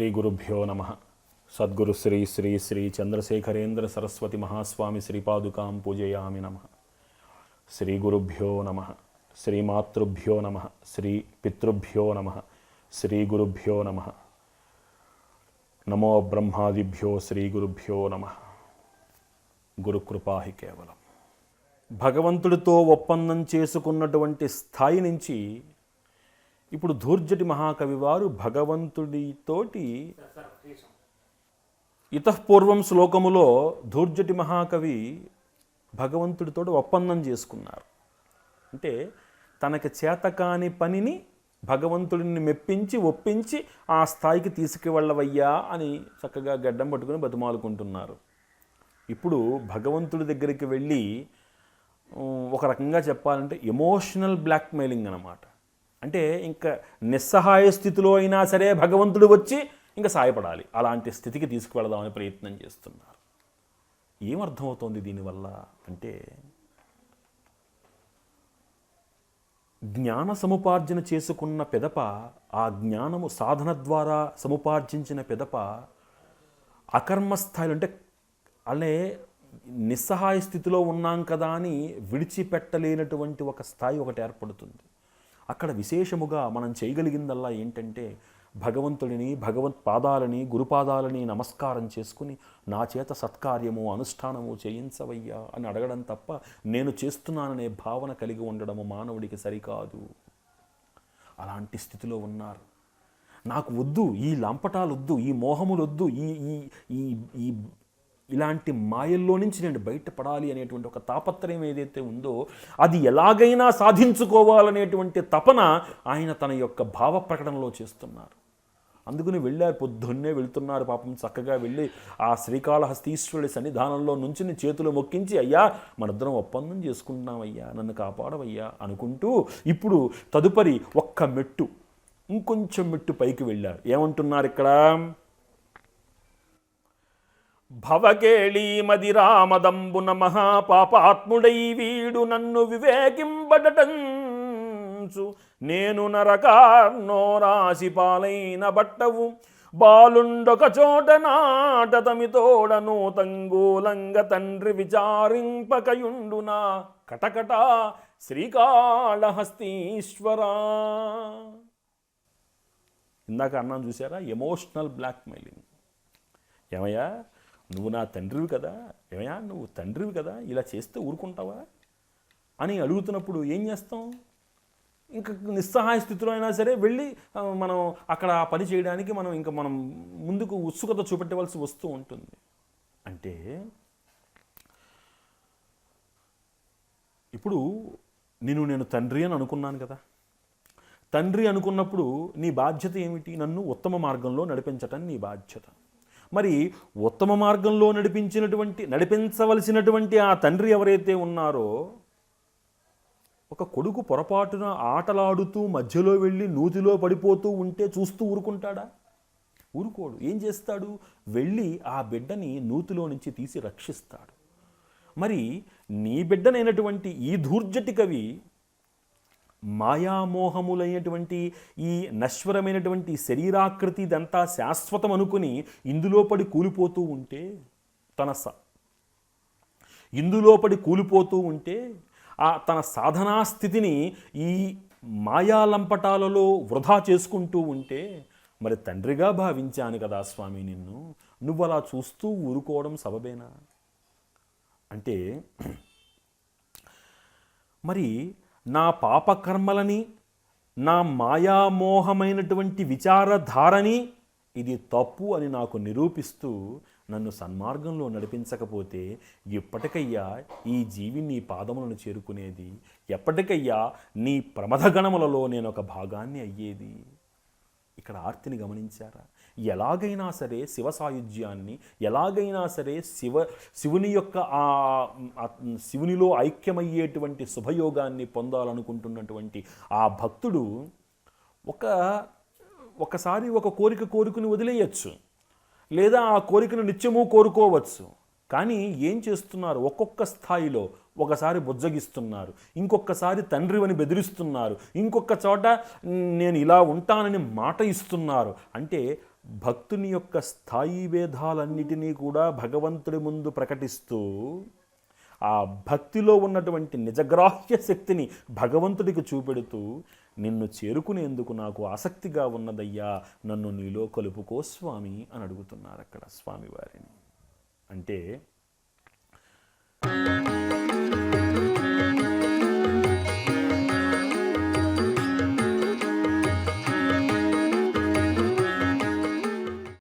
శ్రీ గురుభ్యో నమ. సద్గురు శ్రీ శ్రీ శ్రీ చంద్రశేఖరేంద్ర సరస్వతి మహాస్వామి శ్రీపాదుకాం పూజయామి నమ. శ్రీ గురుభ్యో నమ. శ్రీమాతృభ్యో నమ. శ్రీ పితృభ్యో నమ. శ్రీ గురుభ్యో నమ. నమో బ్రహ్మాదిభ్యో శ్రీ గురుభ్యో నమ. గురుకృపా హి కేవలం. భగవంతుడితో ఒప్పందం చేసుకున్నటువంటి స్థాయి నుంచి ఇప్పుడు ధూర్జటి మహాకవి వారు భగవంతుడితోటి ఇతఃపూర్వం శ్లోకములో ధూర్జటి మహాకవి భగవంతుడితో ఒప్పందం చేసుకున్నారు. అంటే తనకి చేతకాని పనిని భగవంతుడిని మెప్పించి ఒప్పించి ఆ స్థాయికి తీసుకువెళ్ళవయ్యా అని చక్కగా గడ్డం పట్టుకుని బతిమాలుకుంటున్నారు. ఇప్పుడు భగవంతుడి దగ్గరికి వెళ్ళి ఒక రకంగా చెప్పాలంటే ఎమోషనల్ బ్లాక్మెయిలింగ్ అన్నమాట. అంటే ఇంకా నిస్సహాయ స్థితిలో అయినా సరే భగవంతుడు వచ్చి ఇంకా సాయపడాలి, అలాంటి స్థితికి తీసుకువెళదామని ప్రయత్నం చేస్తున్నారు. ఏమర్థమవుతోంది దీనివల్ల అంటే, జ్ఞాన సముపార్జన చేసుకున్న పిదప, ఆ జ్ఞానము సాధన ద్వారా సముపార్జించిన పిదప అకర్మస్థాయిలో అంటే అలే నిస్సహాయ స్థితిలో ఉన్నాం కదా అని విడిచిపెట్టలేనటువంటి ఒక స్థాయి ఒకటి ఏర్పడుతుంది. అక్కడ విశేషముగా మనం చేయగలిగిందల్లా ఏంటంటే భగవంతుడిని, భగవత్ పాదాలని, గురుపాదాలని నమస్కారం చేసుకుని నా చేత సత్కార్యము అనుష్ఠానము చేయించవయ్యా అని అడగడం తప్ప నేను చేస్తున్నాననే భావన కలిగి ఉండడము మానవుడికి సరికాదు. అలాంటి స్థితిలో ఉన్నారు. నాకు వద్దు ఈ లంపటాలు వద్దు, ఈ మోహములు వద్దు, ఈ ఇలాంటి మాయల్లో నుంచి నేను బయటపడాలి అనేటువంటి ఒక తాపత్రయం ఏదైతే ఉందో అది ఎలాగైనా సాధించుకోవాలనేటువంటి తపన ఆయన తన యొక్క భావ ప్రకటనలో చేస్తున్నారు. అందుకని వెళ్ళారు, పొద్దున్నే వెళ్తున్నారు పాపం. చక్కగా వెళ్ళి ఆ శ్రీకాళహస్తీశ్వరుడి సన్నిధానంలో నుంచి చేతులు మొక్కించి, అయ్యా మనిద్దరం ఒప్పందం చేసుకుంటున్నామయ్యా, నన్ను కాపాడవయ్యా అనుకుంటూ ఇప్పుడు తదుపరి ఒక్క మెట్టు, ఇంకొంచెం మెట్టు పైకి వెళ్ళారు. ఏమంటున్నారు ఇక్కడ? భవకేళీ మదిరామదంబున మహాపాపాత్ముడై వీడు నన్ను వివేకింబడటంచు, నేను నరకార్నో రాశి పాలైన బట్టవు బాలుండొక చోట నాటతమితోడను తంగూలంగ తండ్రి విచారింపకయుండునా కటకట శ్రీకాళహస్తీశ్వరా. ఇందాక అన్నాను చూసారా, ఎమోషనల్ బ్లాక్మెయిలింగ్. ఏమయ్యా నువ్వు నా తండ్రివి కదా, ఏమయ్యా నువ్వు తండ్రివి కదా, ఇలా చేస్తే ఊరుకుంటావా అని అడుగుతున్నప్పుడు ఏం చేస్తాం? ఇంకా నిస్సహాయ స్థితిలో అయినా సరే వెళ్ళి మనం అక్కడ ఆ పని చేయడానికి మనం ముందుకు ఉత్సుకత చూపెట్టవలసి వస్తూ ఉంటుంది. అంటే ఇప్పుడు నేను తండ్రి అని అనుకున్నాను కదా. తండ్రి అనుకున్నప్పుడు నీ బాధ్యత ఏమిటి? నన్ను ఉత్తమ మార్గంలో నడిపించటం నీ బాధ్యత. మరి ఉత్తమ మార్గంలో నడిపించవలసినటువంటి ఆ తండ్రి ఎవరైతే ఉన్నారో, ఒక కొడుకు పొరపాటున ఆటలాడుతూ మధ్యలో వెళ్ళి నూతిలో పడిపోతూ ఉంటే చూస్తూ ఊరుకుంటాడా? ఊరుకోడు. ఏం చేస్తాడు? వెళ్ళి ఆ బిడ్డని నూతిలో నుంచి తీసి రక్షిస్తాడు. మరి నీ బిడ్డనైనటువంటి ఈ ధూర్జటి కవి మాయామోహములైనటువంటి ఈ నశ్వరమైనటువంటి శరీరాకృతి ఇదంతా శాశ్వతం అనుకుని ఇందులో పడి కూలిపోతూ ఉంటే, తన సాధనా స్థితిని ఈ మాయాలంపటాలలో వృధా చేసుకుంటూ ఉంటే, మరి తండ్రిగా భావించాను కదా స్వామి నిన్ను, నువ్వు అలా చూస్తూ ఊరుకోవడం సబబేనా అంటే, మరి నా పాపకర్మలని, నా మాయామోహమైనటువంటి విచారధారని ఇది తప్పు అని నాకు నిరూపిస్తూ నన్ను సన్మార్గంలో నడిపించకపోతే ఎప్పటికయ్యా ఈ జీవి నీ పాదములను చేరుకునేది? ఎప్పటికయ్యా నీ ప్రమథగణములలో నేను ఒక భాగాన్ని అయ్యేది? ఇక్కడ ఆర్తిని గమనించారా? ఎలాగైనా సరే శివ సాయుధ్యాన్ని, ఎలాగైనా సరే శివుని యొక్క శివునిలో ఐక్యమయ్యేటువంటి శుభయోగాన్ని పొందాలనుకుంటున్నటువంటి ఆ భక్తుడు ఒకసారి ఒక కోరికను వదిలేయచ్చు, లేదా ఆ కోరికను నిత్యము కోరుకోవచ్చు. కానీ ఏం చేస్తున్నారు? ఒక్కొక్క స్థాయిలో ఒకసారి బుజ్జగిస్తున్నారు, ఇంకొకసారి తండ్రివని బెదిరిస్తున్నారు, ఇంకొక చోట నేను ఇలా ఉంటానని మాట ఇస్తున్నారు. అంటే భక్తుని యొక్క స్థాయి భేదాలన్నిటినీ కూడా భగవంతుడి ముందు ప్రకటిస్తూ ఆ భక్తిలో ఉన్నటువంటి నిజగ్రాహ్య శక్తిని భగవంతుడికి చూపెడుతూ, నిన్ను చేరుకునేందుకు నాకు ఆసక్తిగా ఉన్నదయ్యా, నన్ను నీలో కలుపుకో స్వామి అని అడుగుతున్నారు అక్కడ స్వామివారిని. అంటే